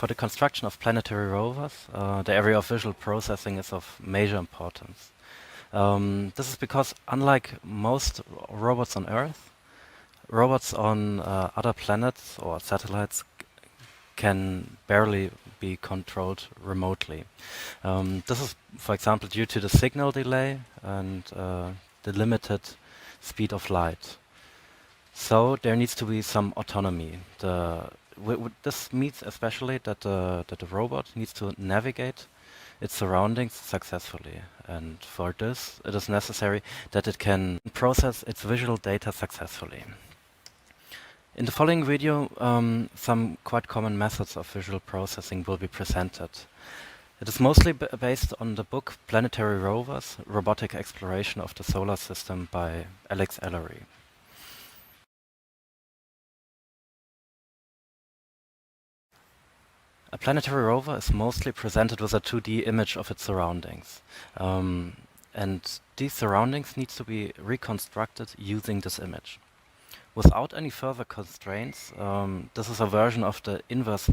For the construction of planetary rovers, the area of visual processing is of major importance. This is because, unlike most robots on Earth, robots on other planets or satellites can barely be controlled remotely. This is, for example, due to the signal delay and the limited speed of light. So there needs to be some autonomy. This means especially that the robot needs to navigate its surroundings successfully. And for this, it is necessary that it can process its visual data successfully. In the following video, some quite common methods of visual processing will be presented. It is mostly based on the book Planetary Rovers, Robotic Exploration of the Solar System by Alex Ellery. A planetary rover is mostly presented with a 2D image of its surroundings. And these surroundings need to be reconstructed using this image. Without any further constraints, this is a version of the inverse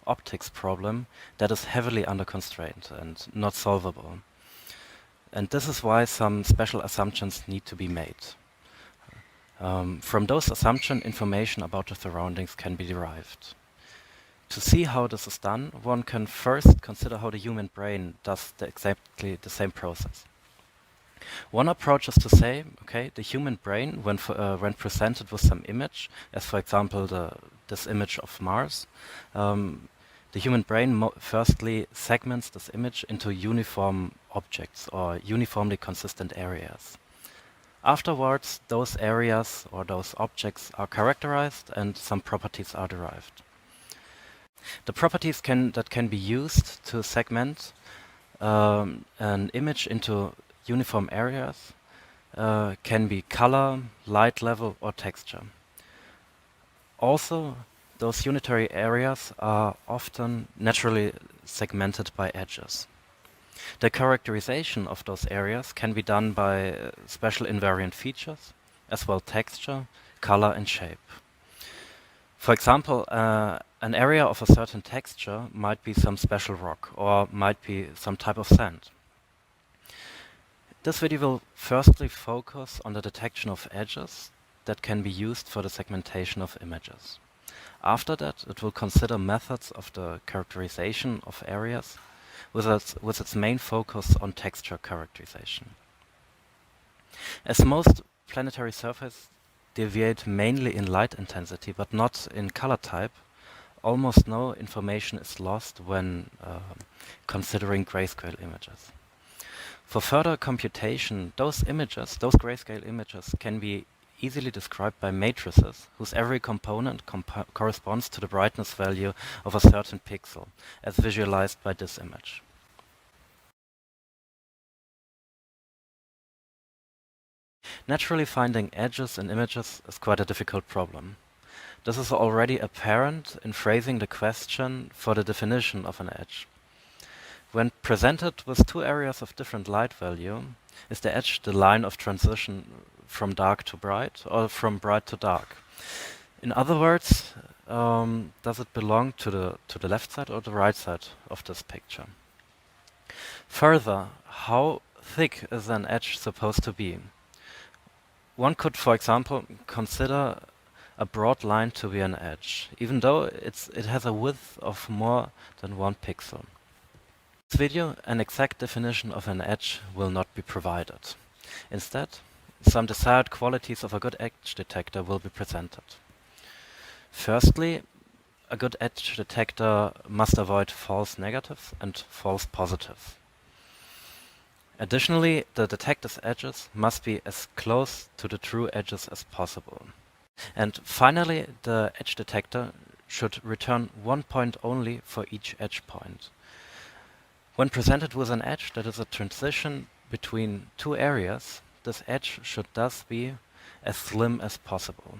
optics problem that is heavily under constraint and not solvable. And this is why some special assumptions need to be made. From those assumptions, information about the surroundings can be derived. To see how this is done, one can first consider how the human brain does exactly the same process. One approach is to say, okay, the human brain, when presented with some image, as for example this image of Mars, the human brain firstly segments this image into uniform objects or uniformly consistent areas. Afterwards, those areas or those objects are characterized and some properties are derived. The properties that can be used to segment an image into uniform areas can be color, light level, or texture. Also, those unitary areas are often naturally segmented by edges. The characterization of those areas can be done by special invariant features, as well texture, color, and shape. For example, an area of a certain texture might be some special rock or might be some type of sand. This video will firstly focus on the detection of edges that can be used for the segmentation of images. After that, it will consider methods of the characterization of areas with its main focus on texture characterization. As most planetary surfaces deviate mainly in light intensity but not in color type, almost no information is lost when considering grayscale images. For further computation, those grayscale images can be easily described by matrices whose every component corresponds to the brightness value of a certain pixel, as visualized by this image. Naturally, finding edges in images is quite a difficult problem. This is already apparent in phrasing the question for the definition of an edge. When presented with two areas of different light value, is the edge the line of transition from dark to bright or from bright to dark? In other words, does it belong to the left side or the right side of this picture? Further, how thick is an edge supposed to be? One could, for example, consider a broad line to be an edge, even though it has a width of more than 1 pixel. In this video, an exact definition of an edge will not be provided. Instead, some desired qualities of a good edge detector will be presented. Firstly, a good edge detector must avoid false negatives and false positives. Additionally, the detected edges must be as close to the true edges as possible. And finally, the edge detector should return 1 point only for each edge point. When presented with an edge that is a transition between two areas, this edge should thus be as slim as possible.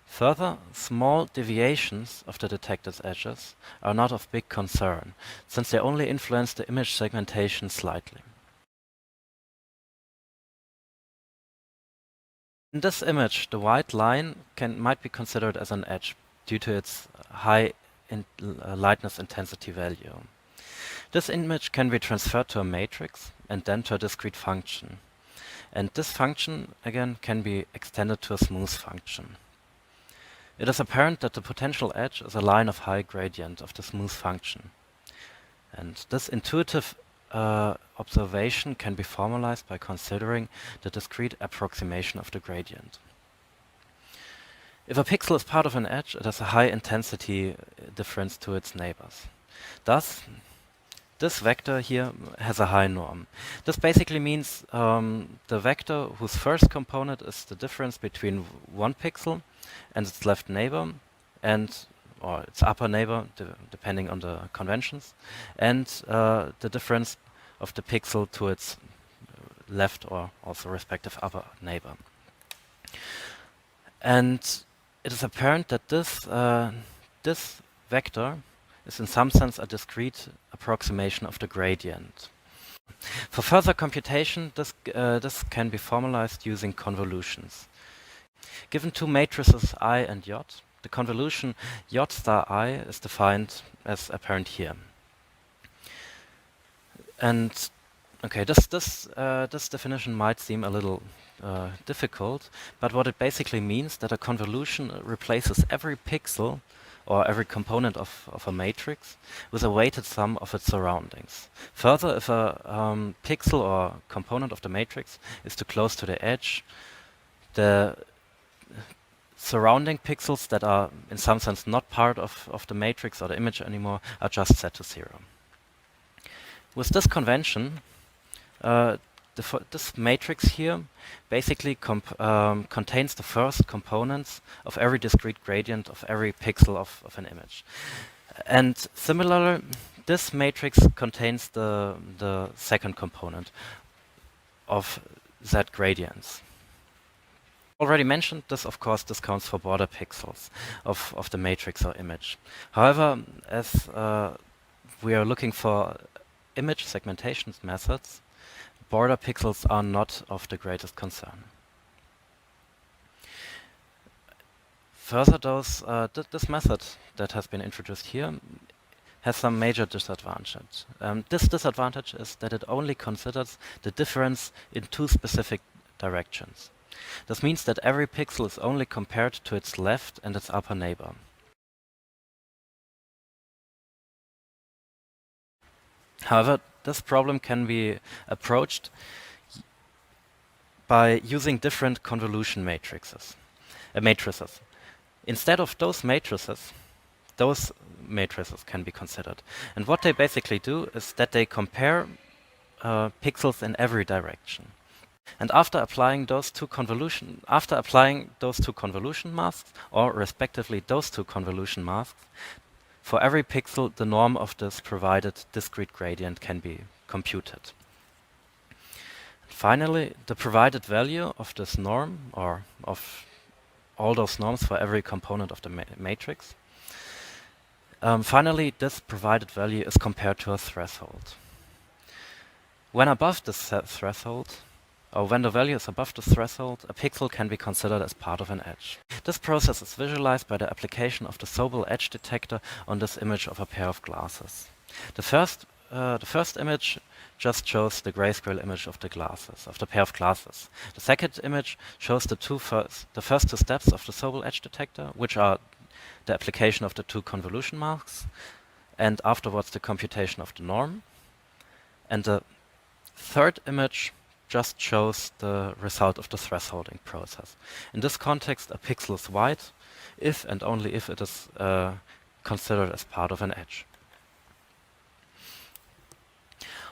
Further, small deviations of the detected edges are not of big concern, since they only influence the image segmentation slightly. In this image, the white line might be considered as an edge due to its high lightness intensity value. This image can be transferred to a matrix and then to a discrete function. And this function, again, can be extended to a smooth function. It is apparent that the potential edge is a line of high gradient of the smooth function. And this intuitive observation can be formalized by considering the discrete approximation of the gradient. If a pixel is part of an edge, it has a high intensity difference to its neighbors. Thus, this vector here has a high norm. This basically means the vector whose first component is the difference between one pixel and its left neighbor, or its upper neighbor, depending on the conventions, and the difference of the pixel to its left or also respective upper neighbor. And it is apparent that this vector is in some sense a discrete approximation of the gradient. For further computation, this can be formalized using convolutions. Given two matrices I and J, the convolution J star I is defined as apparent here. And okay, this definition might seem a little difficult, but what it basically means that a convolution replaces every pixel or every component of a matrix with a weighted sum of its surroundings. Further, if a pixel or component of the matrix is too close to the edge, the surrounding pixels that are in some sense not part of the matrix or the image anymore are just set to 0. With this convention, this matrix here basically contains the first components of every discrete gradient of every pixel of an image. And similarly, this matrix contains the second component of Z gradients. Already mentioned this, of course, discounts for border pixels of the matrix or image. However, as we are looking for image segmentation methods, border pixels are not of the greatest concern. Further, this method that has been introduced here has some major disadvantage. This disadvantage is that it only considers the difference in two specific directions. This means that every pixel is only compared to its left and its upper neighbor. However, this problem can be approached by using different convolution matrices. Instead of those matrices can be considered. And what they basically do is that they compare pixels in every direction. And after applying those two convolution masks, or respectively those two convolution masks, for every pixel, the norm of this provided discrete gradient can be computed. Finally, the provided value of this norm, or of all those norms for every component of the matrix, finally, this provided value is compared to a threshold. When above this threshold, or when the value is above the threshold, a pixel can be considered as part of an edge. This process is visualized by the application of the Sobel edge detector on this image of a pair of glasses. The first image just shows the grayscale image of the pair of glasses. The second image shows the first two steps of the Sobel edge detector, which are the application of the two convolution masks, and afterwards the computation of the norm. And the third image just shows the result of the thresholding process. In this context, a pixel is white if and only if it is considered as part of an edge.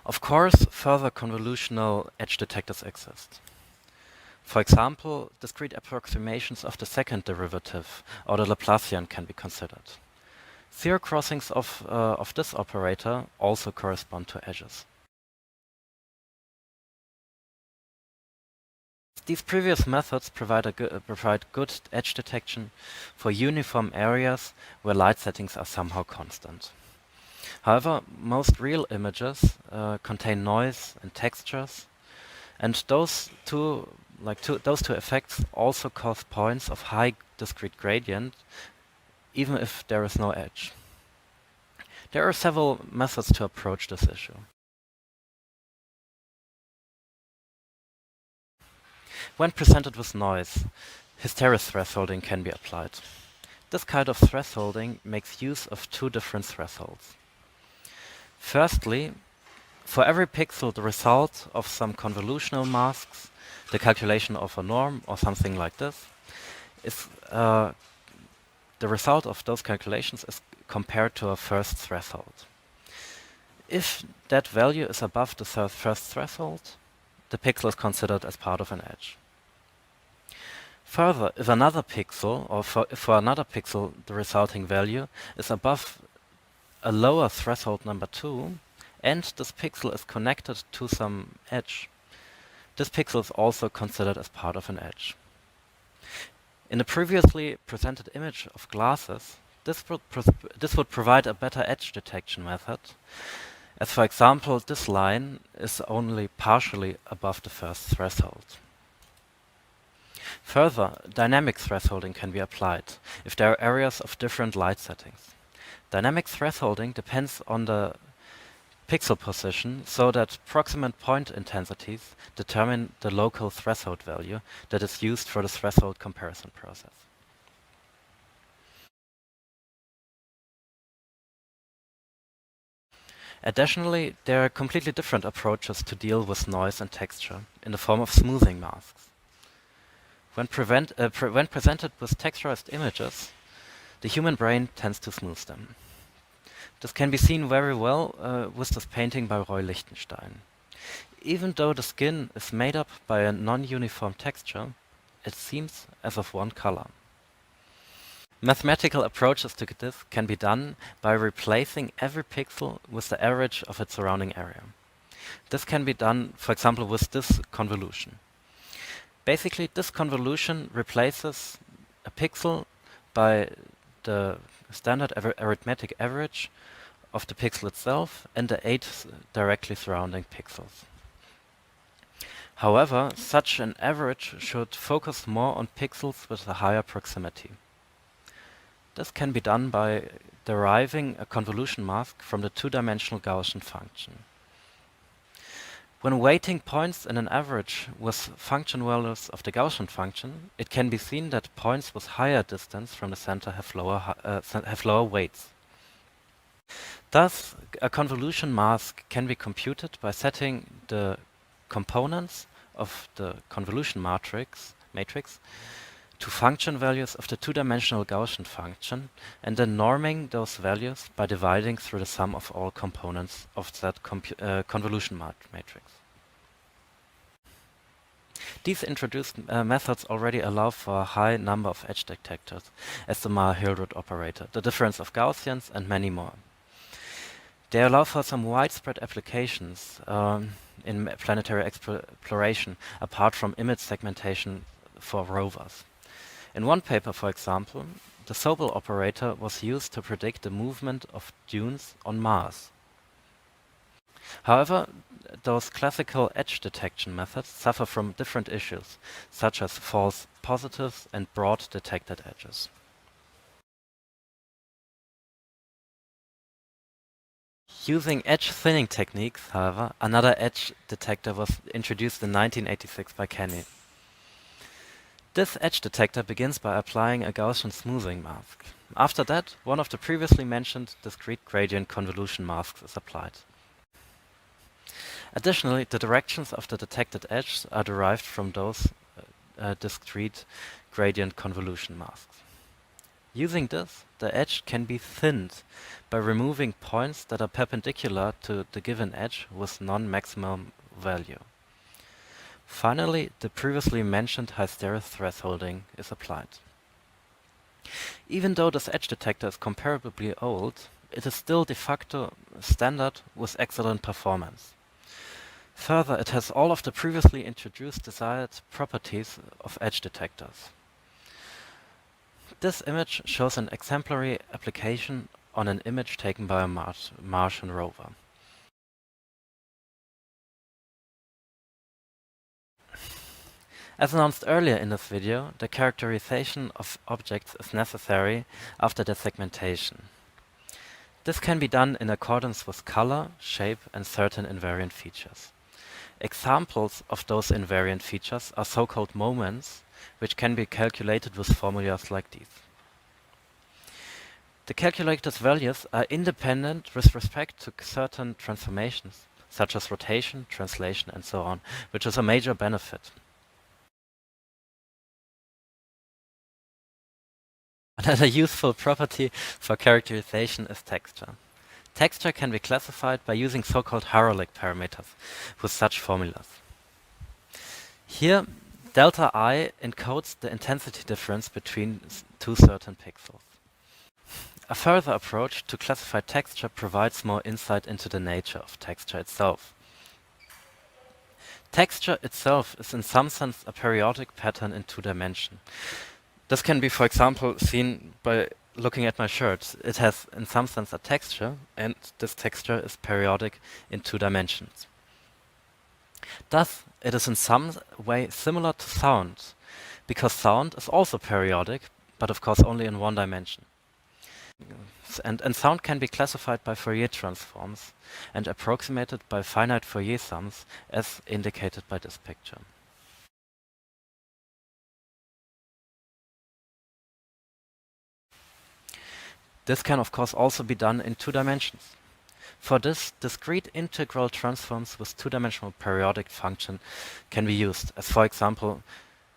Of course, further convolutional edge detectors exist. For example, discrete approximations of the second derivative or the Laplacian can be considered. Zero crossings of this operator also correspond to edges. These previous methods provide good edge detection for uniform areas where light settings are somehow constant. However, most real images contain noise and textures, and those two effects also cause points of high discrete gradient, even if there is no edge. There are several methods to approach this issue. When presented with noise, hysteresis thresholding can be applied. This kind of thresholding makes use of two different thresholds. Firstly, for every pixel, the result of some convolutional masks, the calculation of a norm or something like this, is the result of those calculations is compared to a first threshold. If that value is above the first threshold, the pixel is considered as part of an edge. Further, if another pixel, or for another pixel, the resulting value is above a lower threshold number 2, and this pixel is connected to some edge, this pixel is also considered as part of an edge. In the previously presented image of glasses, this would provide a better edge detection method, as for example, this line is only partially above the first threshold. Further, dynamic thresholding can be applied if there are areas of different light settings. Dynamic thresholding depends on the pixel position so that proximate point intensities determine the local threshold value that is used for the threshold comparison process. Additionally, there are completely different approaches to deal with noise and texture in the form of smoothing masks. When presented with texturized images, the human brain tends to smooth them. This can be seen very well with this painting by Roy Lichtenstein. Even though the skin is made up by a non-uniform texture, it seems as of one color. Mathematical approaches to this can be done by replacing every pixel with the average of its surrounding area. This can be done, for example, with this convolution. Basically, this convolution replaces a pixel by the standard arithmetic average of the pixel itself and the 8 directly surrounding pixels. However, such an average should focus more on pixels with a higher proximity. This can be done by deriving a convolution mask from the two-dimensional Gaussian function. When weighting points in an average with function values of the Gaussian function, it can be seen that points with higher distance from the center have lower weights. Thus, a convolution mask can be computed by setting the components of the convolution matrix to function values of the two-dimensional Gaussian function and then norming those values by dividing through the sum of all components of that convolution matrix. These introduced methods already allow for a high number of edge detectors, as the Maher-Hilbert operator, the difference of Gaussians, and many more. They allow for some widespread applications in planetary exploration, apart from image segmentation for rovers. In one paper, for example, the Sobel operator was used to predict the movement of dunes on Mars. However, those classical edge detection methods suffer from different issues, such as false positives and broad detected edges. Using edge thinning techniques, however, another edge detector was introduced in 1986 by Kenny. This edge detector begins by applying a Gaussian smoothing mask. After that, one of the previously mentioned discrete gradient convolution masks is applied. Additionally, the directions of the detected edges are derived from those discrete gradient convolution masks. Using this, the edge can be thinned by removing points that are perpendicular to the given edge with non-maximum value. Finally, the previously mentioned hysteresis thresholding is applied. Even though this edge detector is comparably old, it is still de facto standard with excellent performance. Further, it has all of the previously introduced desired properties of edge detectors. This image shows an exemplary application on an image taken by a Martian rover. As announced earlier in this video, the characterization of objects is necessary after their segmentation. This can be done in accordance with color, shape, and certain invariant features. Examples of those invariant features are so-called moments, which can be calculated with formulas like these. The calculated values are independent with respect to certain transformations, such as rotation, translation, and so on, which is a major benefit. Another useful property for characterization is texture. Texture can be classified by using so-called hydraulic parameters with such formulas. Here, delta I encodes the intensity difference between two certain pixels. A further approach to classify texture provides more insight into the nature of texture itself. Texture itself is in some sense a periodic pattern in two dimensions. This can be, for example, seen by looking at my shirt. It has in some sense a texture, and this texture is periodic in two dimensions. Thus, it is in some way similar to sound, because sound is also periodic, but of course only in one dimension. And sound can be classified by Fourier transforms and approximated by finite Fourier sums, as indicated by this picture. This can of course also be done in two dimensions. For this, discrete integral transforms with two-dimensional periodic function can be used, as for example,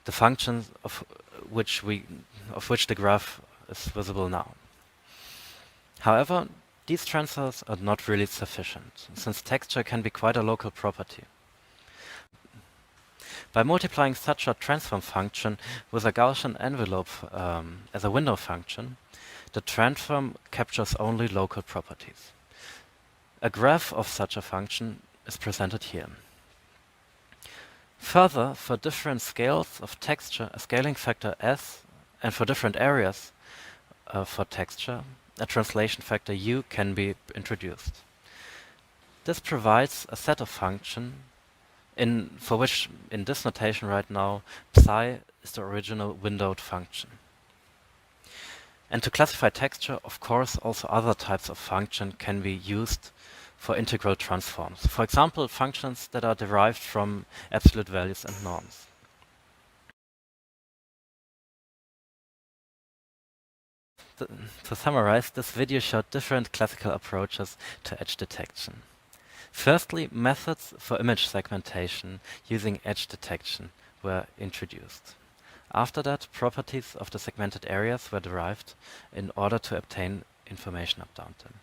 the functions of which the graph is visible now. However, these transfers are not really sufficient, since texture can be quite a local property. By multiplying such a transform function with a Gaussian envelope as a window function, the transform captures only local properties. A graph of such a function is presented here. Further, for different scales of texture, a scaling factor S, and for different areas for texture, a translation factor U can be introduced. This provides a set of functions for which, in this notation right now, psi is the original windowed function. And to classify texture, of course, also other types of function can be used for integral transforms. For example, functions that are derived from absolute values and norms. To summarize, this video showed different classical approaches to edge detection. Firstly, methods for image segmentation using edge detection were introduced. After that, properties of the segmented areas were derived in order to obtain information about them.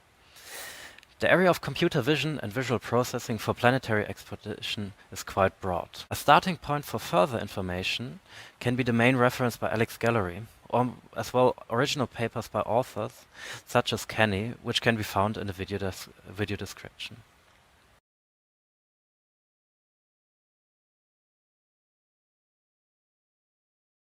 The area of computer vision and visual processing for planetary exploration is quite broad. A starting point for further information can be the main reference by Alex Ellery, or as well original papers by authors such as Kenny, which can be found in the video description.